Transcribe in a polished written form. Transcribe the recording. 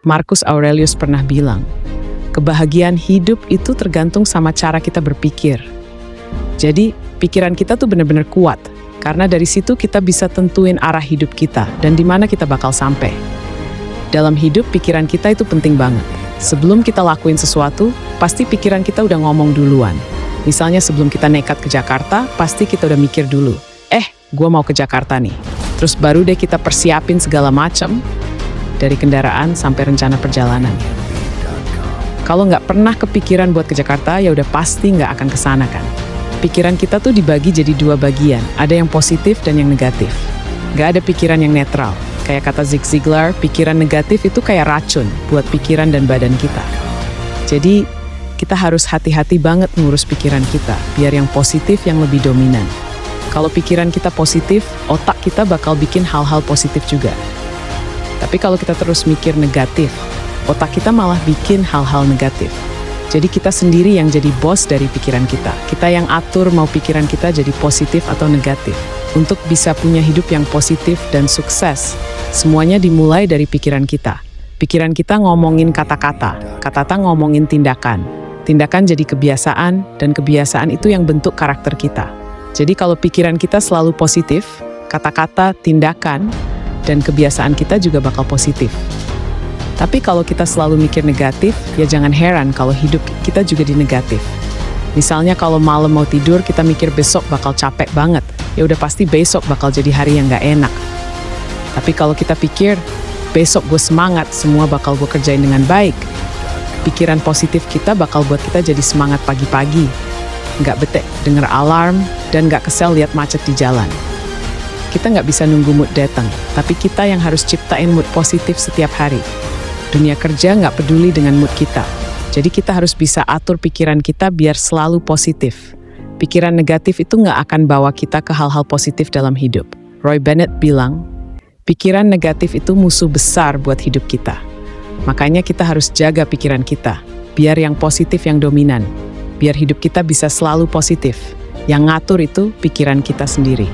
Marcus Aurelius pernah bilang, kebahagiaan hidup itu tergantung sama cara kita berpikir. Jadi, pikiran kita tuh benar-benar kuat, karena dari situ kita bisa tentuin arah hidup kita dan di mana kita bakal sampai. Dalam hidup, pikiran kita itu penting banget. Sebelum kita lakuin sesuatu, pasti pikiran kita udah ngomong duluan. Misalnya sebelum kita nekat ke Jakarta, pasti kita udah mikir dulu, gue mau ke Jakarta nih. Terus baru deh kita persiapin segala macam, dari kendaraan sampai rencana perjalanan. Kalau nggak pernah kepikiran buat ke Jakarta, ya udah pasti nggak akan kesana kan. Pikiran kita tuh dibagi jadi dua bagian, ada yang positif dan yang negatif. Nggak ada pikiran yang netral. Kayak kata Zig Ziglar, pikiran negatif itu kayak racun buat pikiran dan badan kita. Jadi, kita harus hati-hati banget ngurus pikiran kita, biar yang positif yang lebih dominan. Kalau pikiran kita positif, otak kita bakal bikin hal-hal positif juga. Tapi kalau kita terus mikir negatif, otak kita malah bikin hal-hal negatif. Jadi kita sendiri yang jadi bos dari pikiran kita. Kita yang atur mau pikiran kita jadi positif atau negatif. Untuk bisa punya hidup yang positif dan sukses, semuanya dimulai dari pikiran kita. Pikiran kita ngomongin kata-kata, kata-kata ngomongin tindakan. Tindakan jadi kebiasaan, dan kebiasaan itu yang bentuk karakter kita. Jadi kalau pikiran kita selalu positif, kata-kata, tindakan, dan kebiasaan kita juga bakal positif. Tapi kalau kita selalu mikir negatif, ya jangan heran kalau hidup kita juga di negatif. Misalnya kalau malam mau tidur, kita mikir besok bakal capek banget, ya udah pasti besok bakal jadi hari yang gak enak. Tapi kalau kita pikir, besok gue semangat, semua bakal gue kerjain dengan baik. Pikiran positif kita bakal buat kita jadi semangat pagi-pagi. Nggak bete denger alarm, dan nggak kesel lihat macet di jalan. Kita nggak bisa nunggu mood datang, tapi kita yang harus ciptain mood positif setiap hari. Dunia kerja nggak peduli dengan mood kita. Jadi kita harus bisa atur pikiran kita biar selalu positif. Pikiran negatif itu nggak akan bawa kita ke hal-hal positif dalam hidup. Roy Bennett bilang, pikiran negatif itu musuh besar buat hidup kita. Makanya kita harus jaga pikiran kita, biar yang positif yang dominan. Biar hidup kita bisa selalu positif. Yang ngatur itu pikiran kita sendiri.